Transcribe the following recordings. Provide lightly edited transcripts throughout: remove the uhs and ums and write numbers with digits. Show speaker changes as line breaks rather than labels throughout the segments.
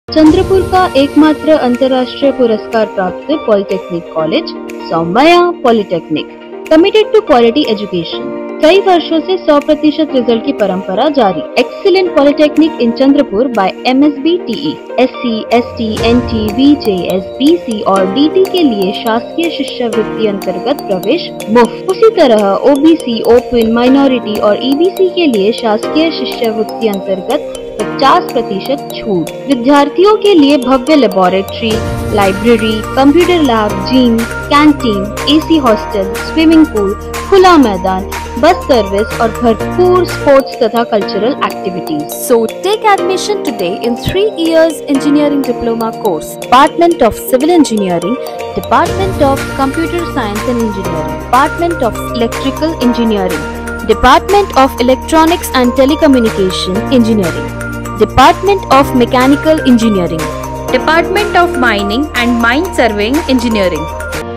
चंद्रपुर का एकमात्र अंतर्राष्ट्रीय पुरस्कार प्राप्त polytechnic college Saumya polytechnic, committed to quality education. कई वर्षों से 100% रिजल्ट की परंपरा जारी। Excellent polytechnic in Chandrapur by MSB TE, SC, ST, NT, VJS, BC और DT के लिए शासकीय शिष्यवृत्ति अंतर्गत प्रवेश मुफ्त। उसी तरह OBC, ओपन, माइनॉरिटी और EBC के लिए शासकीय शिष्यवृत्ति अंतर्गत 50% छूट। विद्यार्थियों के लिए भव्य laboratory, library, computer lab, gym, canteen, AC hostel, swimming pool, खुला मैदान, बस सर्विस और भरपूर स्पोर्ट्स तथा cultural activities.
So take admission today in 3 years engineering diploma course, Department of Civil Engineering, Department of Computer Science and Engineering, Department of Electrical Engineering, Department of Electronics and Telecommunication Engineering, Department of Mechanical Engineering, Department of Mining and Mine Surveying Engineering।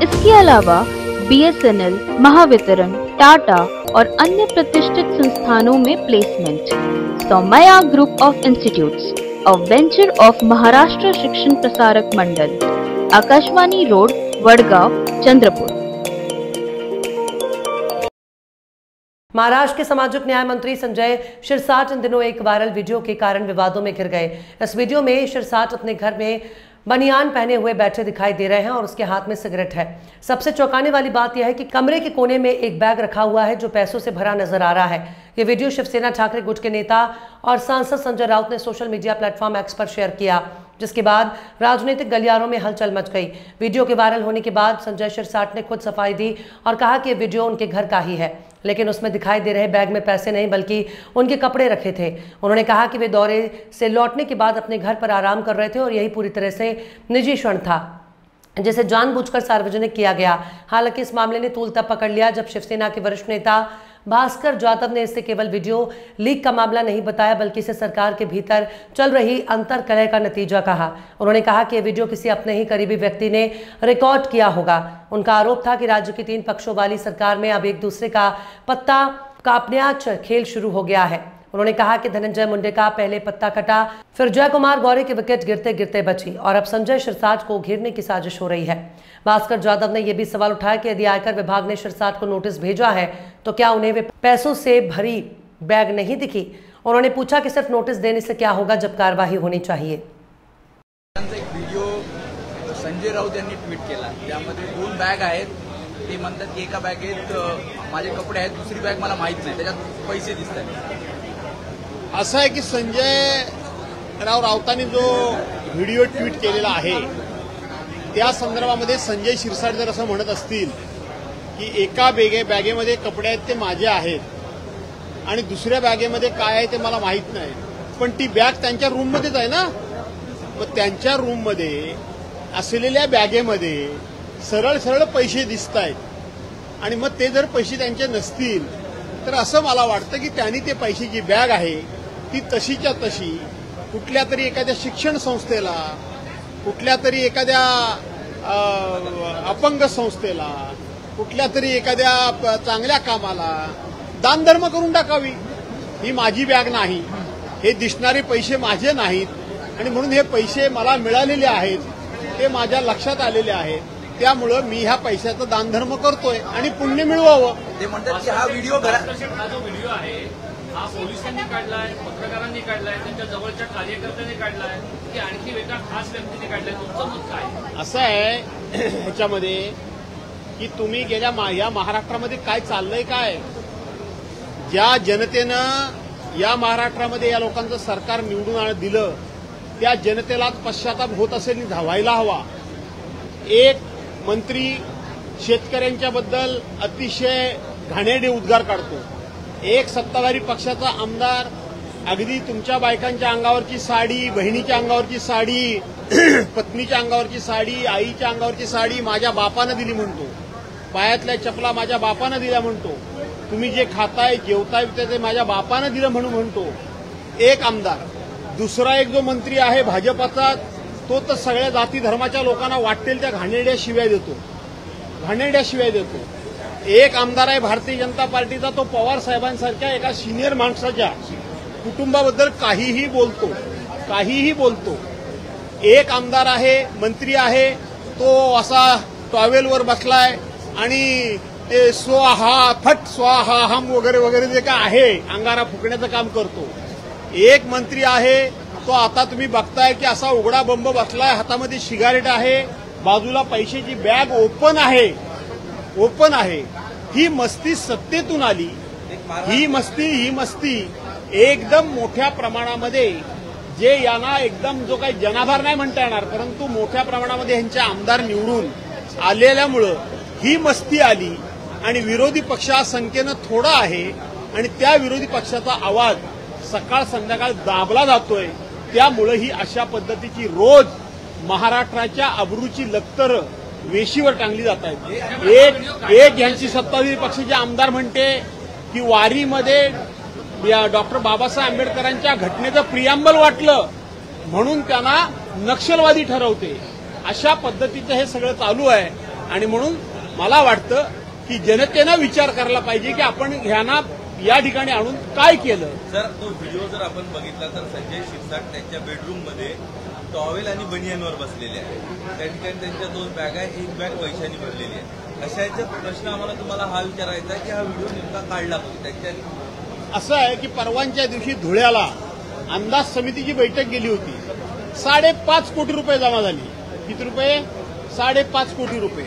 इसके अलावा BSNL, Mahavitaran, Tata और अन्य प्रतिष्ठित संस्थानों में placement. Saumya group of institutes, a venture of Maharashtra Shikshan Prasarak Mandal, Akashvani road, Vadgaon, Chandrapur.
Maharashtra के सामाजिक न्याय मंत्री संजय शिरसाट इन दिनों एक वायरल वीडियो के कारण विवादों में घिर गए। इस वीडियो में शिरसाट अपने घर में बनियान पहने हुए बैठे दिखाई दे रहे हैं और उसके हाथ में सिगरेट है। सबसे चौंकाने वाली बात यह है कि कमरे के कोने में एक बैग रखा हुआ है जो पैसों से भरा नजर आ रहा है। ये वीडियो शिवसेना ठाकरे गुट के नेता और सांसद संजय राउत ने सोशल मीडिया प्लेटफॉर्म X पर शेयर किया, जिसके बाद राजनीतिक गलियारों में हलचल मच गई। वीडियो के वायरल होने के बाद संजय शिरसाट ने खुद सफाई दी और कहा कि वीडियो उनके घर का ही है, लेकिन उसमें दिखाई दे रहे बैग में पैसे नहीं बल्कि उनके कपड़े रखे थे। उन्होंने कहा कि वे दौरे से लौटने के बाद अपने घर पर आराम कर रहे थे और यही पूरी तरह से निजी क्षण था जिसे जानबूझकर सार्वजनिक किया गया। हालांकि इस मामले ने तूल तब पकड़ लिया जब शिवसेना के वरिष्ठ नेता भास्कर जाधव ने इसे केवल वीडियो लीक का मामला नहीं बताया बल्कि इसे सरकार के भीतर चल रही अंतर्कलह का नतीजा कहा। उन्होंने कहा कि यह वीडियो किसी अपने ही करीबी व्यक्ति ने रिकॉर्ड किया होगा। उनका आरोप था कि राज्य की 3 पक्षों वाली सरकार में अब एक दूसरे का पत्ता काटने खेल शुरू हो गया है। उन्होंने कहा कि धनंजय मुंडे का पहले पत्ता कटा, फिर जय कुमार गौरे की विकेट गिरते गिरते बची और अब संजय शिरसाट को घेरने की साजिश हो रही है। भास्कर जाधव ने यह भी सवाल उठाया कि यदि आयकर विभाग ने शिरसाट को नोटिस भेजा है तो क्या उन्हें वे पैसों से भरी बैग नहीं दिखी। उन्होंने पूछा कि सिर्फ नोटिस देने से क्या होगा जब कार्यवाही होनी चाहिए।
एक व्हिडिओ संजय राऊत यांनी ट्विट केला, त्यामध्ये 2 बॅग आहेत। ते म्हणतात की एका बॅगेत माझे कपडे आहेत, दुसरी बॅग मला माहित नाही, त्याच्यात पैसे दिसतात।
असं आहे की संजय राऊतांनी जो व्हिडिओ ट्विट केलेला आहे त्या संदर्भामध्ये संजय शिरसाट जर असं म्हणत असतील की एका बॅगेमध्ये कपडे आहेत ते माझे आहेत आणि दुसऱ्या बॅगेमध्ये काय आहे ते मला माहित नाही, पण ती बॅग त्यांच्या रूममध्येच आहे ना, मग त्यांच्या रूममध्ये असलेल्या बॅगेमध्ये सरळ सरळ पैसे दिसत आहेत आणि मग ते जर पैसे त्यांचे नसतील तर असं मला वाटतं की त्यांनी ते पैशाची बॅग आहे ती तशीच्या तशी कुठल्या तरी एखाद्या शिक्षण संस्थेला, कुठल्या तरी एखाद्या अपंग संस्थेला, कुठल्या तरी एखाद्या चांगल्या कामाला दानधर्म करून टाकावी। ही माझी बॅग नाही, हे दिसणारे पैसे माझे नाहीत आणि म्हणून हे पैसे मला मिळालेले आहेत, ते माझ्या लक्षात आलेले आहेत, त्यामुळे मी ह्या पैशाचा दानधर्म करतोय आणि पुण्य मिळवावं।
ते म्हणतात की हा व्हिडिओ
आहे हा पोलिसांनी काढलाय, पत्रकारांनी काढलाय, त्यांच्या जवळच्या कार्यकर्त्यांनी काढलाय की आणखी एका खास व्यक्तीने काढलाय, तुमचं मत काय?
असं आहे ह्याच्यामध्ये की तुम्ही गेल्या या महाराष्ट्रामध्ये काय चाललंय, काय ज्या जनतेनं या महाराष्ट्रामध्ये या लोकांचं सरकार निवडून दिलं त्या जनतेला पश्चाताप होत असेल, व्हायला हवा। एक मंत्री शेतकऱ्यांच्या बद्दल अतिशय घाणेरडे उद्गार काढतो, एक सत्ताधारी पक्षाचा आमदार अगदी तुमच्या बायकांच्या अंगावरची साडी, बहिणीच्या अंगावरची साडी, पत्नीच्या अंगावरची साडी, आईच्या अंगावरची साडी माझ्या बापानं दिली म्हणतो, पायातल्या चपला माझ्या बापानं दिल्या म्हणतो, तुम्ही जे खाताय जेवताय ते माझ्या बापानं दिलं म्हणून म्हणतो एक आमदार। दुसरा एक जो मंत्री आहे भाजपाचा तो तर सगळ्या जाती धर्माच्या लोकांना वाटेल त्या घाणेरड्या शिव्या देतो, घाणेरड्या शिव्या देतो। एक आमदार आहे भारतीय जनता पार्टीचा, तो पवार साहेबांसारख्या एका सिनियर माणसाच्या कुटुंबाबद्दल काहीही बोलतो, काहीही बोलतो। एक आमदार आहे, मंत्री आहे, तो असा टॉवेलवर बसलाय आणि ते स्वाहा फट स्वाहा हम वगैरे वगैरे जे काय आहे अंगारा फुकण्याचं काम करतो. एक मंत्री आहे, तो आता तुम्ही बघताय की असा उघडा बंब बसलाय, हातामध्ये सिगारेट आहे, बाजूला पैशाची बॅग ओपन आहे. ही मस्ती सत्तेतून आली. ही मस्ती एकदम मोठ्या प्रमाणामध्ये जे यांना एकदम जो काही जनाभार नाही म्हणता येणार, परंतु मोठ्या प्रमाणामध्ये यांचे आमदार निवडून आलेल्यामुळं ही मस्ती आली आणि विरोधी पक्ष संख्येनं थोडा आहे आणि त्या विरोधी पक्षाचा आवाज सकाळ संध्याकाळ दाबला जातोय. त्यामुळे ही अशा पद्धतीची रोज महाराष्ट्राच्या अब्रूची लक्तर वेशीवर टांगली जात आहेत. एक यांची सत्ताधारी पक्षाचे आमदार म्हणते की वारीमध्ये डॉक्टर बाबासाहेब आंबेडकरांच्या घटनेचं प्रियांबल वाटलं म्हणून त्यांना नक्षलवादी ठरवते. अशा पद्धतीचं हे सगळं चालू आहे आणि म्हणून मला वाटतं की जनतेनं विचार करायला पाहिजे की आपण ह्यांना या ठिकाणी आणून काय केलं.
सर, तो व्हिडिओ जर आपण बघितला तर संजय शिरसाट त्यांच्या बेडरूममध्ये टॉवेल आणि बनियानवर बसलेले आहे. त्या ठिकाणी त्यांच्या 2 बॅगा, 1 बॅग पैशांनी भरलेली आहे. अशा याचा प्रश्न आम्हाला तुम्हाला हा विचारायचा आहे की हा व्हिडिओ नेमका काढला त्याच्या.
असं आहे की परवांच्या दिवशी धुळ्याला अंदाज समितीची बैठक गेली होती. 5.5 कोटी रुपये जमा झाली. किती रुपये? 5.5 कोटी रुपये.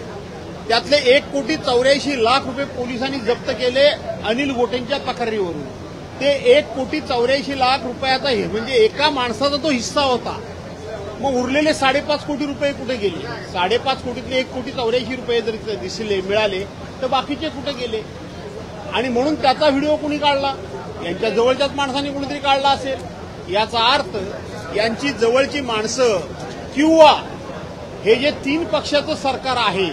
त्यातले 1,84,00,000 रुपये पोलिसांनी जप्त केले अनिल गोटेंच्या तक्रारीवरून. ते 1,84,00,000 रुपयाचा म्हणजे एका माणसाचा तो हिस्सा होता. मग उरलेले 5.5 कोटी रुपये कुठे गेले? 5.5 कोटीतले 1,84,00,000 रुपये जर दिसले मिळाले तर बाकीचे कुठे गेले? आणि म्हणून त्याचा व्हिडिओ कुणी काढला? यांच्या जवळच्याच माणसांनी कुणीतरी काढला असेल. याचा अर्थ यांची जवळची माणसं किंवा हे जे 3 पक्षाचं सरकार आहे,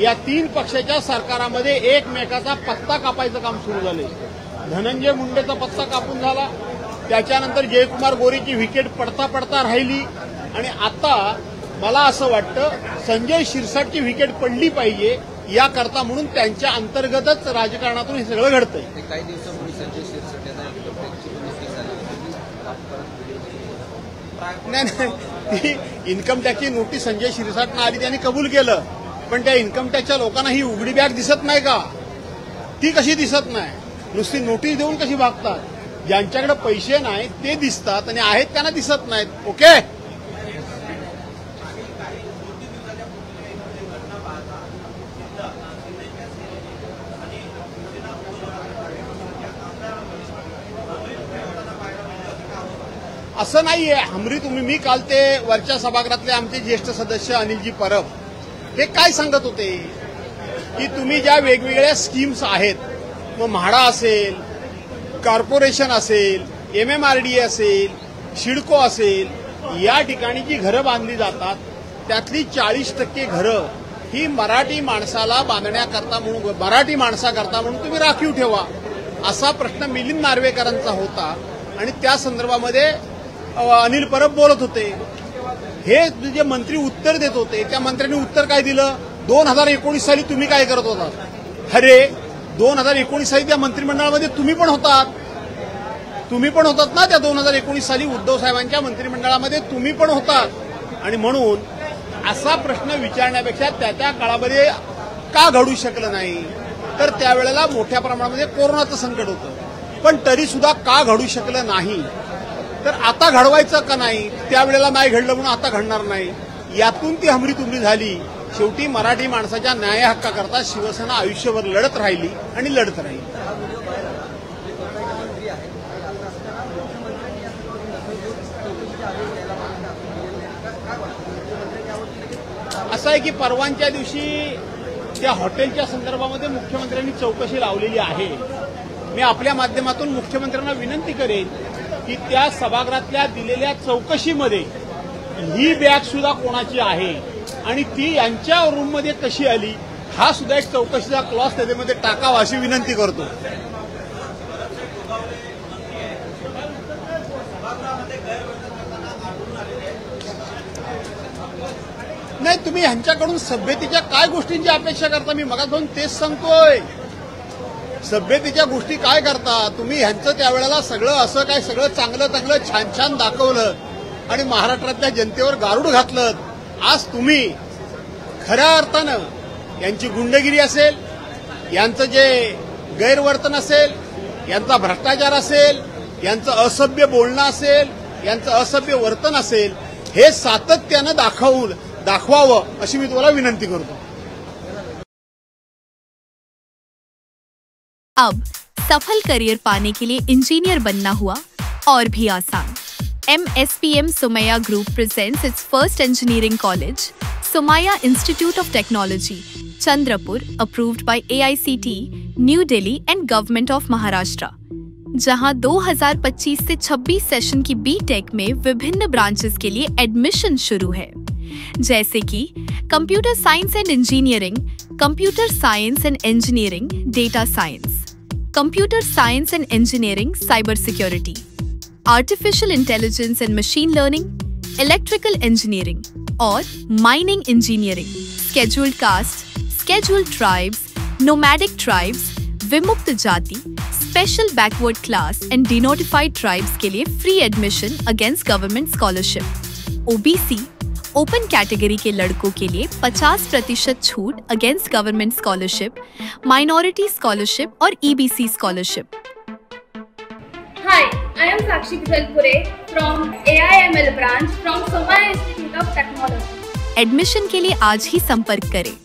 या 3 पक्षाच्या सरकारामध्ये एकमेकाचा पत्ता कापायचं काम सुरू झाले. धनंजय मुंडेचा पत्ता कापून झाला, त्याच्यानंतर जयकुमार गोरेची विकेट पडता राहिली आणि आता मला असं वाटतं संजय शिरसाटची विकेट पडली पाहिजे याकरता म्हणून त्यांच्या अंतर्गतच राजकारणातून हे सगळं घडतंय.
काही दिवसापूर्वी संजय शिरसाट यांना
नाही, इन्कम टॅक्सची नोटीस संजय शिरसाटनं आली, त्यांनी कबूल केलं. पण त्या इन्कम टॅक्सच्या लोकांना ही उघडी बॅग दिसत नाही का? ती कशी दिसत नाही? नुसती नोटीस देऊन कशी भागतात? ज्यांच्याकडे पैसे नाहीत ते दिसतात आणि आहेत त्यांना दिसत नाहीत. ओके, असं नाहीये. हमरी मी काल ते वरच्या सभागृहातले आमचे ज्येष्ठ सदस्य अनिलजी परब हे काय सांगत होते की तुम्ही ज्या वेगवेगळ्या स्कीम्स आहेत, मग म्हाडा असेल, कॉर्पोरेशन असेल, MMRDA असेल, सिडको असेल, या ठिकाणी जी घरं बांधली जातात त्यातली 40% घरं ही मराठी माणसाला बांधण्याकरता म्हणून, मराठी माणसाकरता म्हणून तुम्ही राखीव ठेवा, असा प्रश्न मिलिंद नार्वेकरांचा होता. आणि त्या संदर्भामध्ये अनिल परब बोलत होते. हे जे मंत्री उत्तर देत होते त्या मंत्र्यांनी उत्तर काय दिलं? 2019 साली तुम्ही काय करत होता? अरे 2019 साली त्या मंत्रिमंडळामध्ये तुम्ही पण होतात ना. त्या 2019 साली उद्धव साहेबांच्या मंत्रिमंडळामध्ये तुम्ही पण होतात. आणि म्हणून असा प्रश्न विचारण्यापेक्षा त्या काळामध्ये का घडू शकलं नाही? तर त्यावेळेला मोठ्या प्रमाणामध्ये कोरोनाचं संकट होतं. पण तरी सुद्धा का घडू शकलं नाही? तर आता घडवायचं का नाही? त्यावेळेला नाही घडलं म्हणून आता घडणार नाही. यातून ती हमरी झाली. शेवटी मराठी माणसाच्या न्याय हक्काकरता शिवसेना आयुष्यभर लढत राहिली आणि लढत राहिली. असं आहे की परवांच्या दिवशी त्या हॉटेलच्या संदर्भामध्ये मुख्यमंत्र्यांनी चौकशी लावलेली आहे. मी आपल्या माध्यमातून मुख्यमंत्र्यांना विनंती करेन की त्या सभागृहातल्या दिलेल्या चौकशीमध्ये ही बॅग सुद्धा कोणाची आहे आणि ती यांच्या रूममध्ये कशी आली हा सुद्धा एक चौकशीचा क्लॉज त्याच्यामध्ये टाकावा अशी विनंती करतो. नाही, तुम्ही ह्यांच्याकडून सभ्यतेच्या काय गोष्टींची अपेक्षा करता? मी मगापासून तेच सांगतोय. सभ्यतेच्या गोष्टी काय करता तुम्ही? ह्यांचं त्यावेळेला सगळं असं काय सगळं चांगलं छान दाखवलं. आणि महाराष्ट्रातल्या जनतेवर गारुड घातलं. आज तुम्ही खऱ्या अर्थानं यांची गुंडगिरी असेल, यांचं जे गैरवर्तन असेल, यांचा भ्रष्टाचार असेल, यांचं असभ्य बोलणं असेल, यांचं असभ्य वर्तन असेल, हे सातत्यानं दाखवावं अशी मी तुम्हाला विनंती करतो.
अब सफल करियर पाने के लिए इंजीनियर बनना हुआ और भी आसान. MSPM Somaiya Group presents its first engineering college, Somaiya Institute of Technology, Chandrapur, approved by AICTE, New Delhi and Government of Maharashtra. जहां 2025 से 26 सेशन की B.Tech में विभिन्न ब्रांचेस के लिए एडमिशन शुरू है, जैसे कि computer science and engineering, computer science and engineering, data science, computer science and engineering, cyber security, artificial intelligence and machine learning, electrical engineering और mining engineering, scheduled caste, scheduled tribes, nomadic tribes, विमुक्त जाति, special backward class and denotified tribes के लिए free admission against government scholarship. OBC open category के लड़कों के लिए 50% छूट against government scholarship, minority scholarship और EBC scholarship.
Hi, I am Sakshi Pisalpure from AIML branch from Somaiya Institute of Technology.
Admission के लिए आज ही संपर्क करें.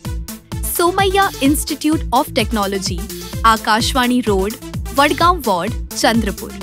Somaiya institute of technology, Akashvani road, Wadgaon ward, Chandrapur.